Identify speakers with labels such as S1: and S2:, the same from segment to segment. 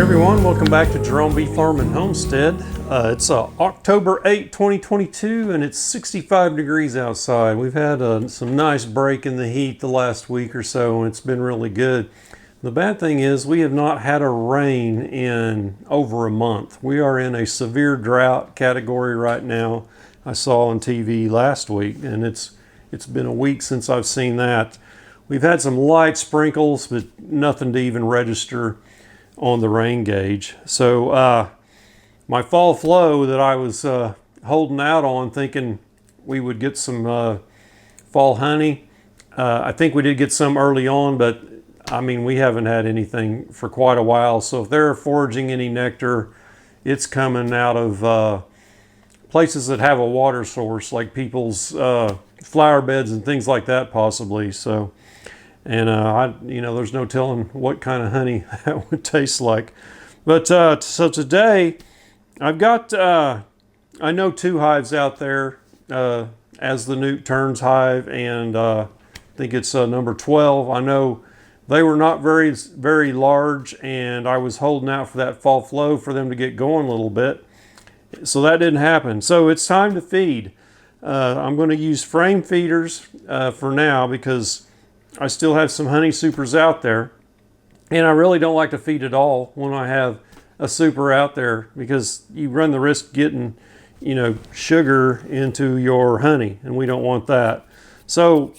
S1: everyone, welcome back to Jerome Bee Farm and Homestead. It's October 8, 2022 and it's 65 degrees outside. We've had some nice break in the heat the last week or so and it's been really good. The bad thing is we have not had a rain in over a month. We are in a severe drought category right now. I saw on TV last week and it's been a week since I've seen that. We've had some light sprinkles but nothing to even register on the rain gauge. So my fall flow that I was holding out on thinking we would get some fall honey, I think we did get some early on, but I mean we haven't had anything for quite a while. So if they're foraging any nectar, it's coming out of places that have a water source, like people's flower beds and things like that possibly. So and there's no telling what kind of honey that would taste like. But so today I've got, I know two hives out there as the Nuc Turns hive, and I think it's number 12. I know they were not very, very large, and I was holding out for that fall flow for them to get going a little bit. So that didn't happen. So it's time to feed. I'm going to use frame feeders for now because I still have some honey supers out there, and I really don't like to feed at all when I have a super out there because you run the risk getting, sugar into your honey, and we don't want that. So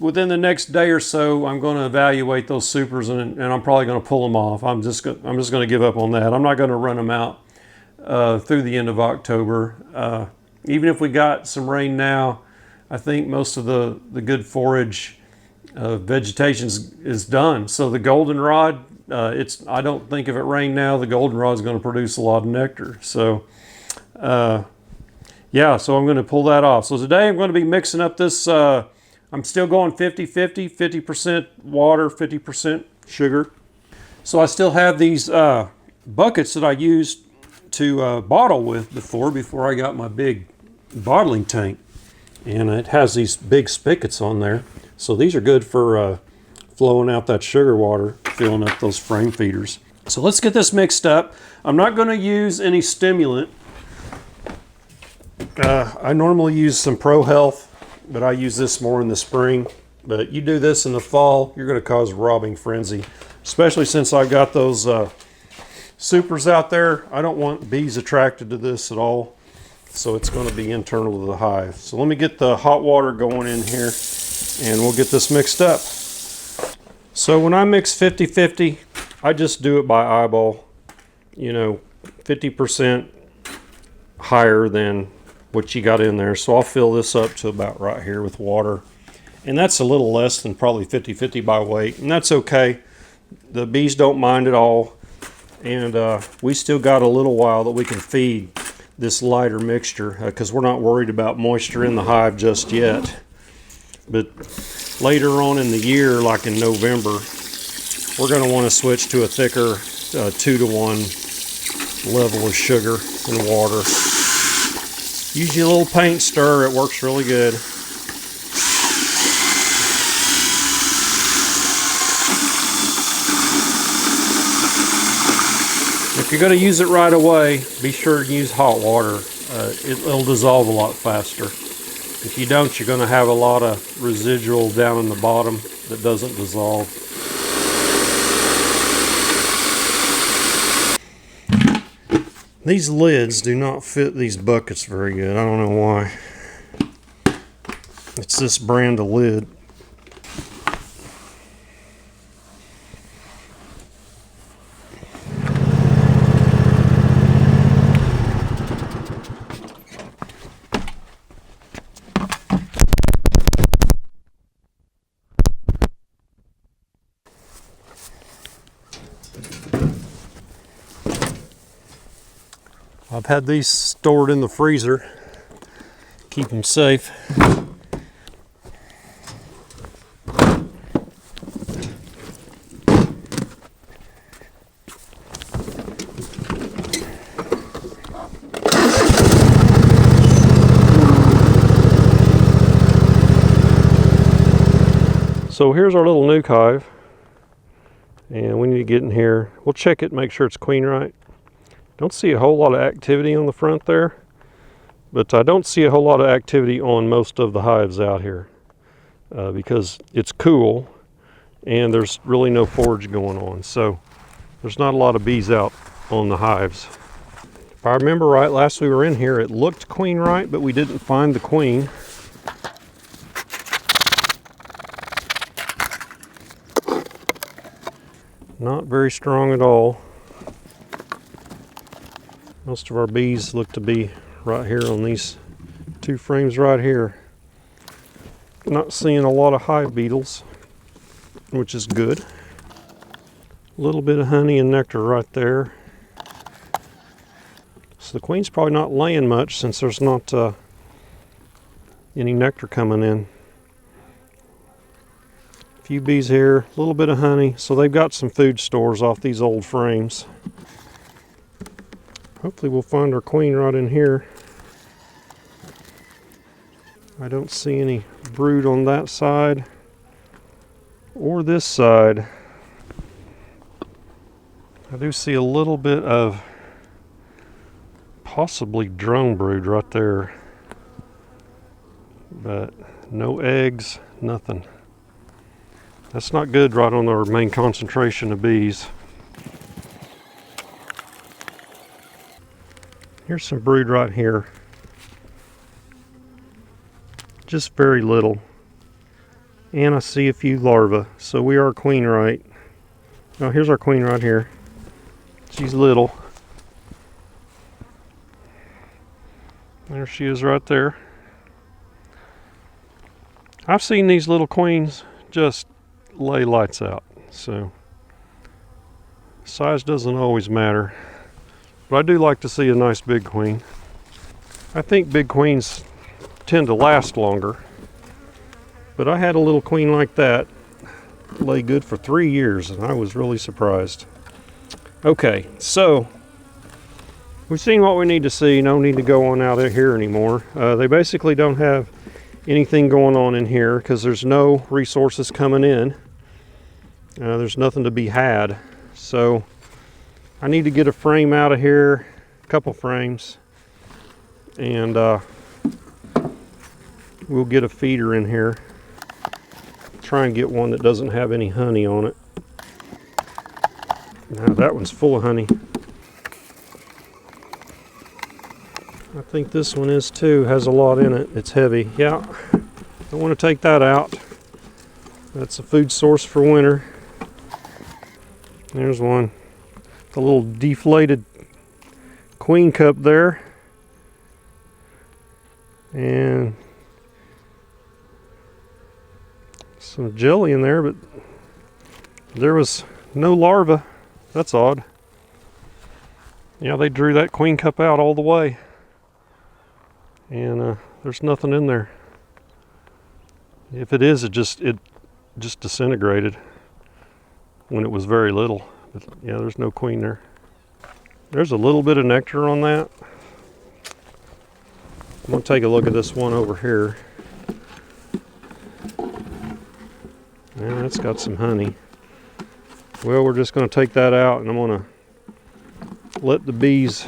S1: within the next day or so, I'm going to evaluate those supers, and I'm probably going to pull them off. I'm just going to give up on that. I'm not going to run them out through the end of October. Even if we got some rain now, I think most of the good forage vegetation is done. So the goldenrod, I don't think if it rained now, the goldenrod is going to produce a lot of nectar. So yeah, so I'm going to pull that off. So today I'm going to be mixing up this, I'm still going 50-50, 50% water, 50% sugar. So I still have these buckets that I used to bottle with before I got my big bottling tank. And it has these big spigots on there. So these are good for flowing out that sugar water, filling up those frame feeders. So let's get this mixed up. I'm not going to use any stimulant. I normally use some Pro Health, but I use this more in the spring. But you do this in the fall, you're going to cause a robbing frenzy. Especially since I've got those supers out there. I don't want bees attracted to this at all. So it's going to be internal to the hive. So let me get the hot water going in here and we'll get this mixed up. So when I mix 50-50, I just do it by eyeball. 50% higher than what you got in there. So I'll fill this up to about right here with water. And that's a little less than probably 50-50 by weight. And that's okay. The bees don't mind at all. And we still got a little while that we can feed this lighter mixture because we're not worried about moisture in the hive just yet. But later on in the year, like in November, we're going to want to switch to a thicker 2-to-1 level of sugar and water. Use your little paint stir, it works really good. If you're going to use it right away, be sure to use hot water. It'll dissolve a lot faster. If you don't, you're going to have a lot of residual down in the bottom that doesn't dissolve. These lids do not fit these buckets very good. I don't know why. It's this brand of lid. I've had these stored in the freezer, keep them safe. So here's our little nuke hive. And we need to get in here. We'll check it, make sure it's queen right. Don't see a whole lot of activity on the front there, but I don't see a whole lot of activity on most of the hives out here because it's cool and there's really no forage going on. So there's not a lot of bees out on the hives. If I remember right, last we were in here, it looked queen right, but we didn't find the queen. Not very strong at all. Most of our bees look to be right here on these 2 frames right here. Not seeing a lot of hive beetles, which is good. A little bit of honey and nectar right there. So the queen's probably not laying much since there's not any nectar coming in. A few bees here, a little bit of honey. So they've got some food stores off these old frames. Hopefully we'll find our queen right in here. I don't see any brood on that side or this side. I do see a little bit of possibly drone brood right there, but no eggs, nothing. That's not good right on our main concentration of bees. Here's some brood right here. Just very little. And I see a few larvae, so we are queen right. Oh, here's our queen right here. She's little. There she is right there. I've seen these little queens just lay lights out, so size doesn't always matter. But I do like to see a nice big queen. I think big queens tend to last longer. But I had a little queen like that lay good for 3 years, and I was really surprised. Okay, so we've seen what we need to see. No need to go on out of here anymore. They basically don't have anything going on in here because there's no resources coming in. There's nothing to be had. So I need to get a frame out of here, a couple frames, and we'll get a feeder in here. Try and get one that doesn't have any honey on it. Now that one's full of honey. I think this one is too, has a lot in it. It's heavy. Yeah, I want to take that out. That's a food source for winter. There's one. The little deflated queen cup there. And some jelly in there, but there was no larvae. That's odd. Yeah, they drew that queen cup out all the way. And there's nothing in there. If it is, it just disintegrated when it was very little. But yeah, there's no queen there. There's a little bit of nectar on that. I'm going to take a look at this one over here. Yeah, that's got some honey. Well, we're just going to take that out, and I'm going to let the bees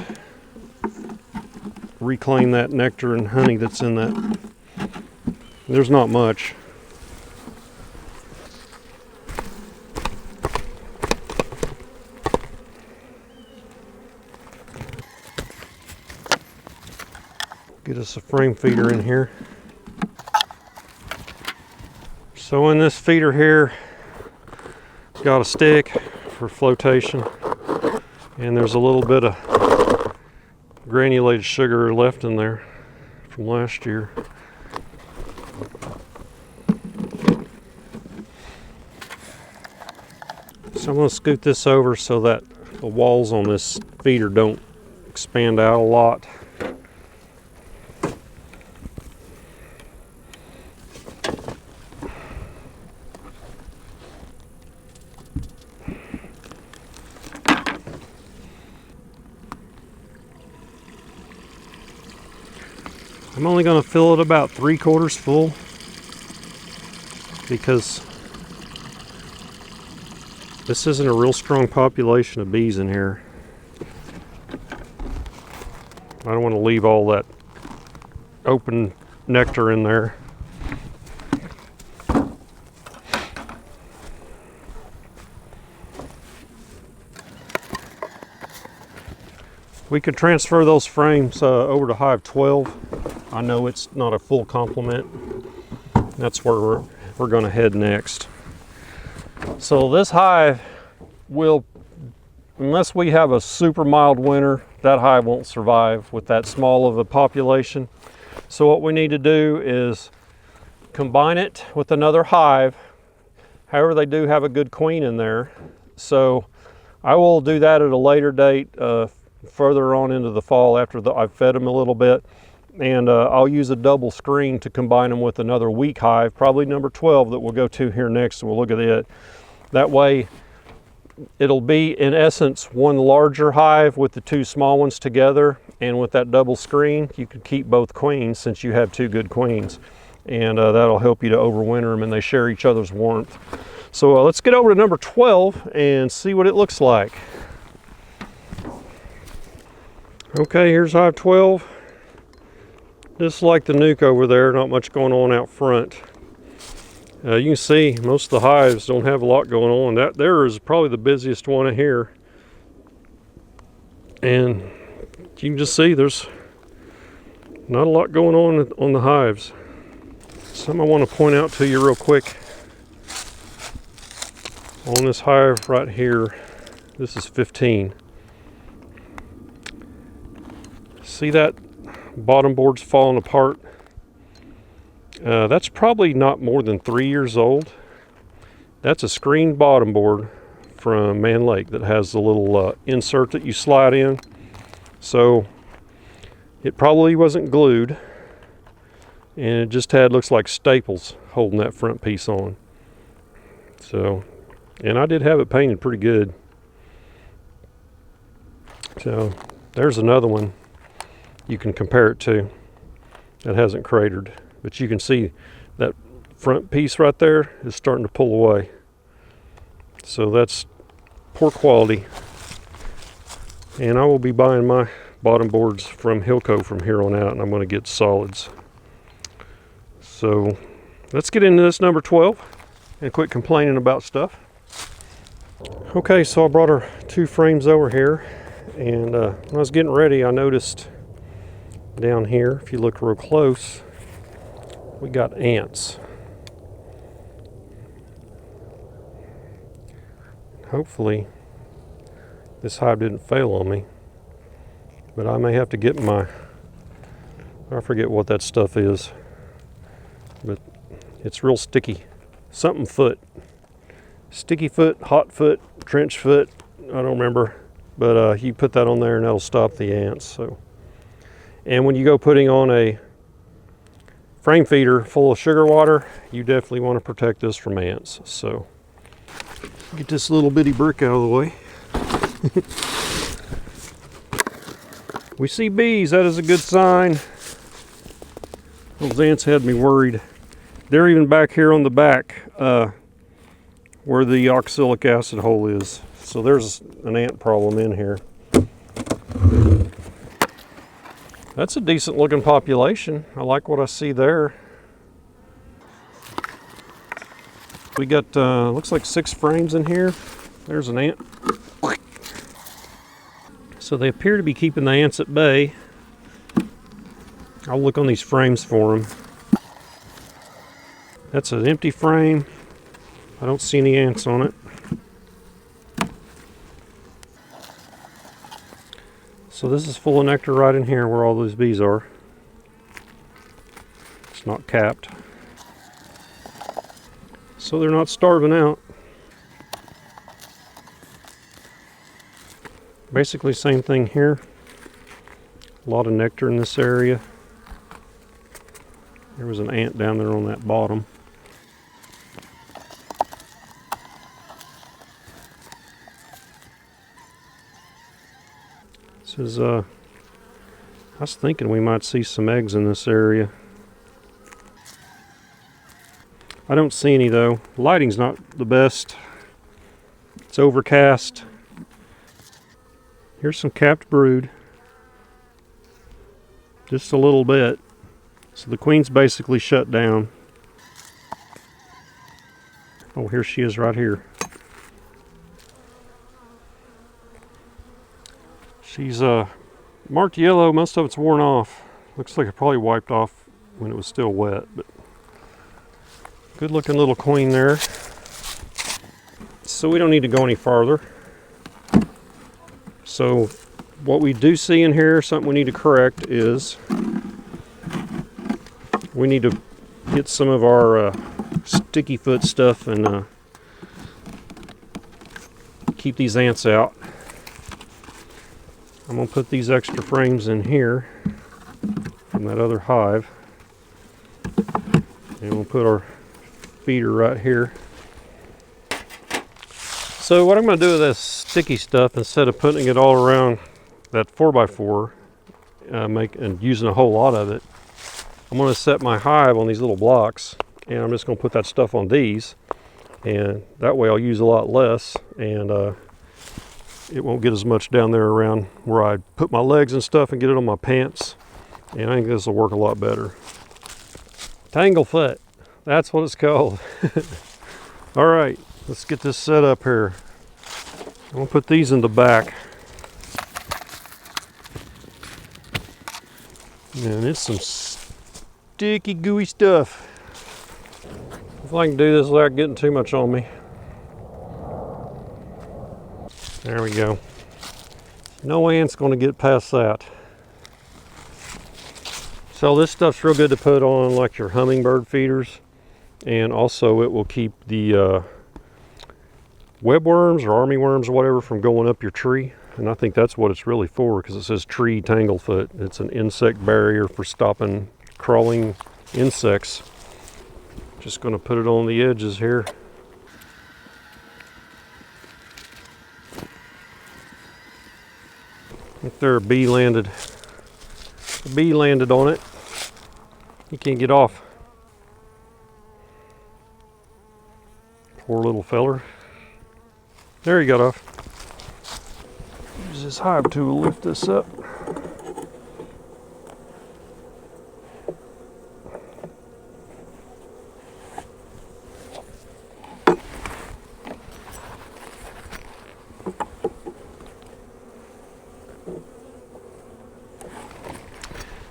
S1: reclaim that nectar and honey that's in that. There's not much. Get us a frame feeder in here. So in this feeder here, it's got a stick for flotation, and there's a little bit of granulated sugar left in there from last year. So I'm going to scoot this over so that the walls on this feeder don't expand out a lot. I'm only going to fill it about 3/4 full because This isn't a real strong population of bees in here. I don't want to leave all that open nectar in there. We could transfer those frames over to Hive 12. I know it's not a full complement. That's where we're going to head next. So this hive will, unless we have a super mild winter, that hive won't survive with that small of a population. So what we need to do is combine it with another hive. However, they do have a good queen in there. So I will do that at a later date, further on into the fall after I've fed them a little bit. And I'll use a double screen to combine them with another weak hive, probably number 12 that we'll go to here next, and we'll look at it. That way it'll be in essence one larger hive with the two small ones together, and with that double screen you can keep both queens since you have two good queens, and that'll help you to overwinter them, and they share each other's warmth. So let's get over to number 12 and see what it looks like. Okay, here's Hive 12. Just like the nuke over there, not much going on out front. You can see most of the hives don't have a lot going on. That there is probably the busiest one in here. And you can just see there's not a lot going on the hives. Something I want to point out to you real quick. On this hive right here, this is 15. See that bottom board's falling apart? That's probably not more than 3 years old. That's a screened bottom board from Man Lake that has the little insert that you slide in. So it probably wasn't glued, and it just had, looks like staples holding that front piece on. So, and I did have it painted pretty good. So there's another one you can compare it to that hasn't cratered, but you can see that front piece right there is starting to pull away. So that's poor quality, and I will be buying my bottom boards from Hilco from here on out, and I'm going to get solids. So let's get into this number 12 and quit complaining about stuff. Okay, so I brought our two frames over here, and when I was getting ready, I noticed down here, if you look real close, we got ants. Hopefully this hive didn't fail on me, but I may have to get my, I forget what that stuff is, but it's real sticky. Something foot. Sticky foot, hot foot, trench foot, I don't remember, but you put that on there and that'll stop the ants. So, and when you go putting on a frame feeder full of sugar water, you definitely want to protect this from ants. So get this little bitty brick out of the way. We see bees, that is a good sign. Those ants had me worried. They're even back here on the back where the oxalic acid hole is. So there's an ant problem in here. That's a decent looking population. I like what I see there. We got, looks like 6 frames in here. There's an ant. So they appear to be keeping the ants at bay. I'll look on these frames for them. That's an empty frame. I don't see any ants on it. So this is full of nectar right in here where all those bees are. It's not capped. So they're not starving out. Basically same thing here. A lot of nectar in this area. There was an ant down there on that bottom. This is, I was thinking we might see some eggs in this area. I don't see any though. Lighting's not the best. It's overcast. Here's some capped brood. Just a little bit. So the queen's basically shut down. Oh, here she is right here. She's marked yellow. Most of it's worn off. Looks like it probably wiped off when it was still wet, but good looking little queen there. So we don't need to go any farther. So what we do see in here, something we need to correct, is we need to get some of our sticky foot stuff and keep these ants out. I'm going to put these extra frames in here from that other hive. And we'll put our feeder right here. So what I'm going to do with this sticky stuff, instead of putting it all around that 4x4 and using a whole lot of it, I'm going to set my hive on these little blocks, and I'm just going to put that stuff on these, and that way I'll use a lot less, and it won't get as much down there around where I put my legs and stuff and get it on my pants. And I think this will work a lot better. Tanglefoot, that's what it's called. All right, let's get this set up here. I'm gonna put these in the back. And it's some sticky, gooey stuff. If I can do this without getting too much on me. There we go. No ant's gonna get past that. So this stuff's real good to put on like your hummingbird feeders, and also it will keep the webworms or army worms or whatever from going up your tree. And I think that's what it's really for, because it says tree tanglefoot. It's an insect barrier for stopping crawling insects. Just gonna put it on the edges here. If there a bee landed. A bee landed on it. He can't get off. Poor little feller. There he got off. Use this hive tool to lift this up.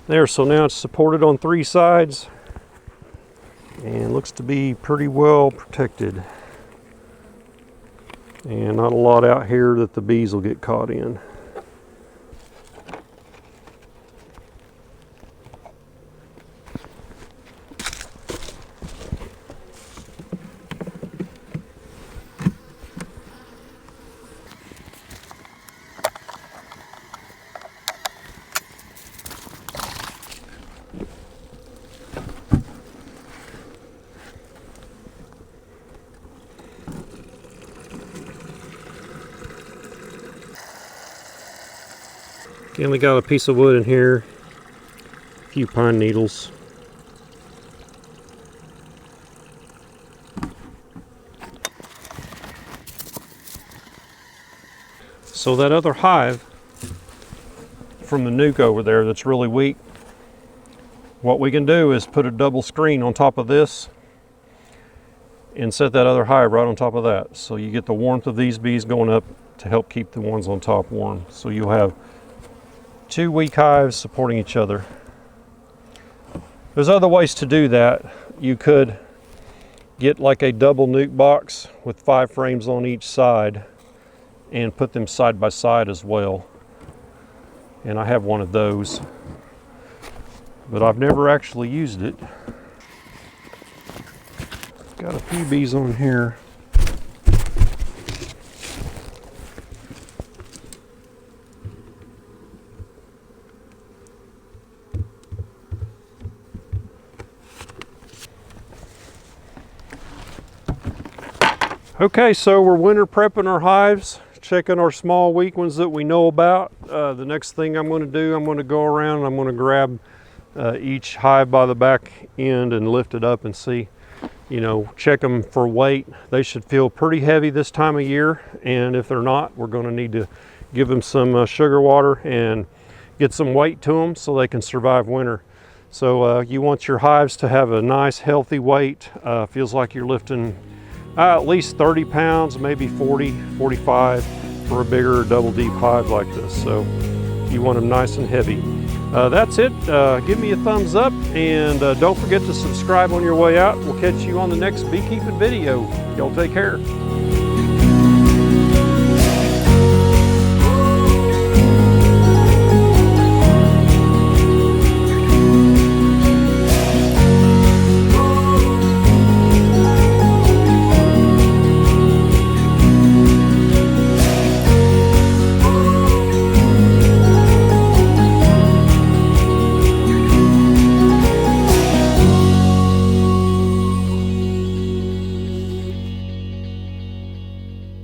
S1: There, so now it's supported on 3 sides and looks to be pretty well protected. And not a lot out here that the bees will get caught in. Again, we got a piece of wood in here, a few pine needles. So that other hive from the nuke over there that's really weak, what we can do is put a double screen on top of this and set that other hive right on top of that. So you get the warmth of these bees going up to help keep the ones on top warm. So you'll have 2 weak hives supporting each other. There's other ways to do that. You could get like a double nuke box with 5 frames on each side and put them side by side as well. And I have one of those, but I've never actually used it. Got a few bees on here. Okay, so we're winter prepping our hives, checking our small weak ones that we know about. The next thing I'm going to do, I'm going to go around and I'm going to grab each hive by the back end and lift it up and see you know, check them for weight. They should feel pretty heavy this time of year, and if they're not, we're going to need to give them some sugar water and get some weight to them so they can survive winter. So you want your hives to have a nice healthy weight. Feels like you're lifting at least 30 pounds, maybe 40, 45 for a bigger double deep hive like this. So you want them nice and heavy. That's it. Give me a thumbs up, and don't forget to subscribe on your way out. We'll catch you on the next beekeeping video. Y'all take care.